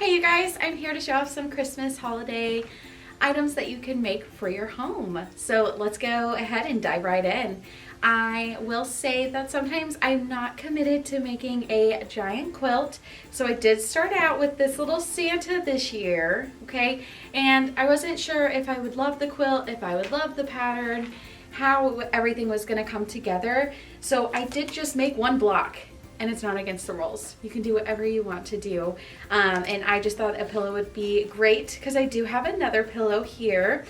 Hey you guys, I'm here to show off some Christmas holiday items that you can make for your home. So let's go ahead and dive right in. I will say that sometimes I'm not committed to making a giant quilt. So I did start out with this little Santa this year, okay? And I wasn't sure if I would love the quilt, if I would love the pattern, how everything was gonna come together. So I did just make one block. And it's not against the rules. You can do whatever you want to do. And I just thought a pillow would be great because I do have another pillow here.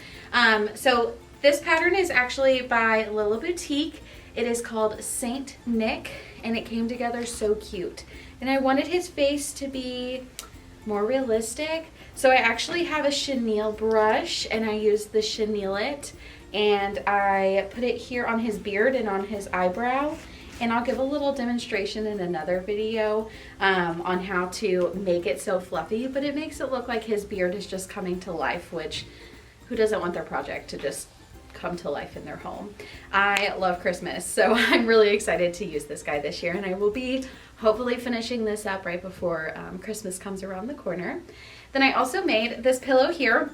So this pattern is actually by Lella Boutique. It is called Saint Nick and it came together so cute. And I wanted his face to be more realistic. So I actually have a chenille brush and I used the Chenille It and I put it here on his beard and on his eyebrow. And I'll give a little demonstration in another video on how to make it so fluffy, but it makes it look like his beard is just coming to life, which who doesn't want their project to just come to life in their home? I love Christmas, so I'm really excited to use this guy this year, and I will be hopefully finishing this up right before Christmas comes around the corner. Then I also made this pillow here.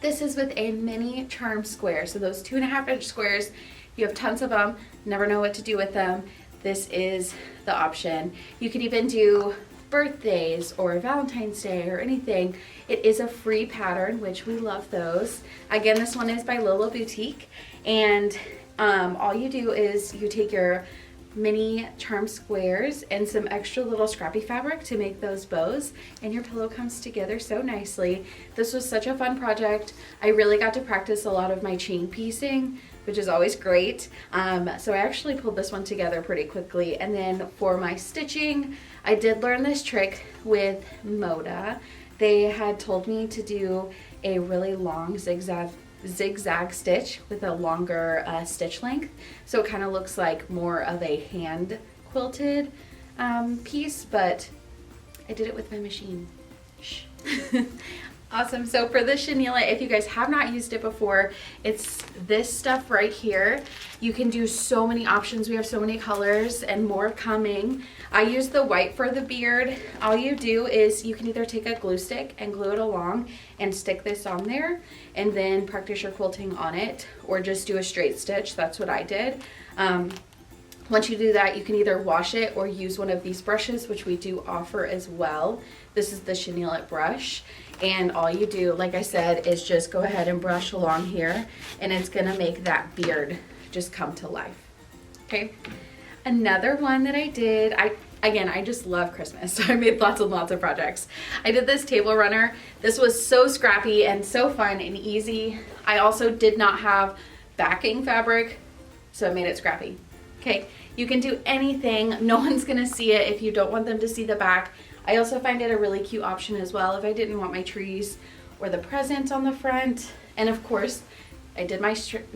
This is with a mini charm square, so those 2.5-inch squares. You have tons of them, never know what to do with them. This is the option. You could even do birthdays or Valentine's Day or anything. It is a free pattern, which we love those. Again, this one is by Lella Boutique. And all you do is you take your mini charm squares and some extra little scrappy fabric to make those bows, and your pillow comes together so nicely. This was such a fun project. I really got to practice a lot of my chain piecing, which is always great. So I actually pulled this one together pretty quickly. And then for my stitching, I did learn this trick with Moda. They had told me to do a really long zigzag stitch with a longer stitch length. So it kind of looks like more of a hand quilted piece, but I did it with my machine. Shh. Awesome. So for the Chenille, if you guys have not used it before, it's this stuff right here. You can do so many options. We have so many colors and more coming. I use the white for the beard. All you do is you can either take a glue stick and glue it along and stick this on there and then practice your quilting on it, or just do a straight stitch. That's what I did. Once you do that, you can either wash it or use one of these brushes, which we do offer as well. This is the Chenille It brush. And all you do, like I said, is just go ahead and brush along here, and it's gonna make that beard just come to life, okay? Another one that I did, I just love Christmas, so I made lots and lots of projects. I did this table runner. This was so scrappy and so fun and easy. I also did not have backing fabric, so I made it scrappy. Okay, you can do anything. No one's gonna see it if you don't want them to see the back. I also find it a really cute option as well if I didn't want my trees or the present on the front. And of course, I did my, stripe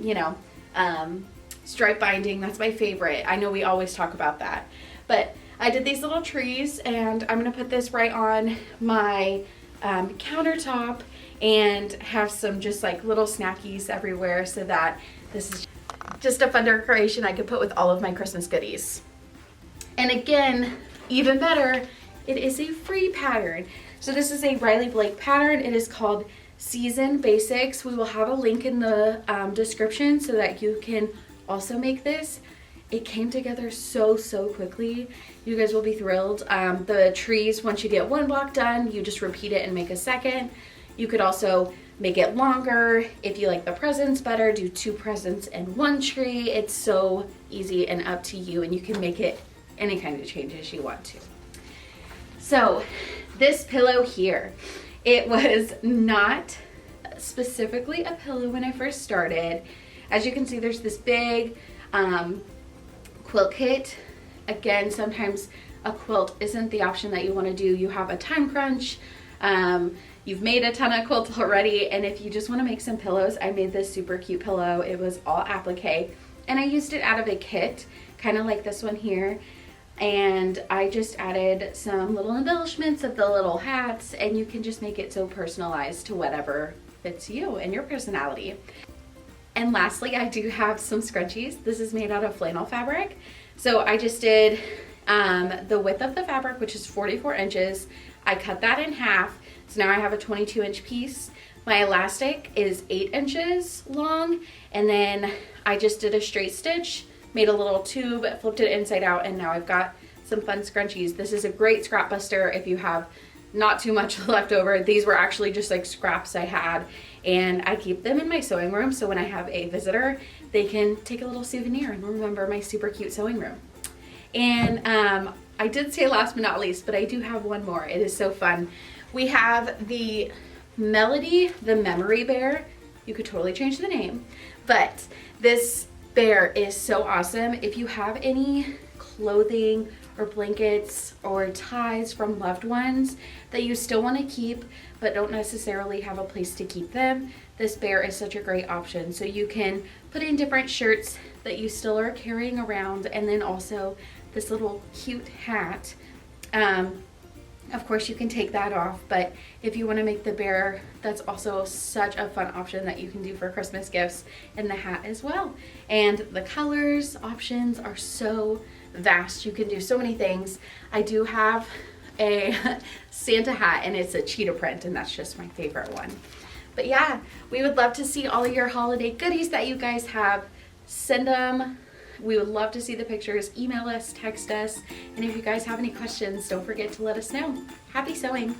binding. That's my favorite. I know we always talk about that. But I did these little trees, and I'm gonna put this right on my countertop and have some just like little snackies everywhere, so that this is just a fun decoration I could put with all of my Christmas goodies. And again, even better, it is a free pattern. So this is a Riley Blake pattern. It is called Season Basics. We will have a link in the description so that you can also make this. It came together so quickly. You guys will be thrilled. The trees, once you get one block done, you just repeat it and make a second. You could also make it longer. If you like the presents better, do 2 presents and 1 tree. It's so easy and up to you, and you can make it any kind of changes you want to. So this pillow here, it was not specifically a pillow when I first started. As you can see, there's this big quilt kit. Again, sometimes a quilt isn't the option that you want to do. You have a time crunch. You've made a ton of quilts already, and if you just want to make some pillows, I made this super cute pillow. It was all applique, and I used it out of a kit, kind of like this one here. And I just added some little embellishments of the little hats, and you can just make it so personalized to whatever fits you and your personality. And lastly, I do have some scrunchies. This is made out of flannel fabric. So I just did the width of the fabric, which is 44 inches. I cut that in half, so now I have a 22-inch piece. My elastic is 8 inches long, and then I just did a straight stitch, made a little tube, flipped it inside out, and now I've got some fun scrunchies. This is a great scrap buster if you have not too much left over. These were actually just like scraps I had, and I keep them in my sewing room, so when I have a visitor, they can take a little souvenir and remember my super cute sewing room. And I did say last but not least, but I do have one more. It is so fun. We have the Melody, the Memory Bear. You could totally change the name, but this bear is so awesome. If you have any clothing or blankets or ties from loved ones that you still want to keep but don't necessarily have a place to keep them, this bear is such a great option. So you can put in different shirts that you still are carrying around, and then also this little cute hat. Of course you can take that off, but if you want to make the bear, that's also such a fun option that you can do for Christmas gifts, and the hat as well. And the colors options are so vast. You can do so many things. I do have a Santa hat, and it's a cheetah print, and that's just my favorite one. But yeah, we would love to see all of your holiday goodies that you guys have. Send them. We would love to see the pictures. Email us, text us, and if you guys have any questions, don't forget to let us know. Happy sewing!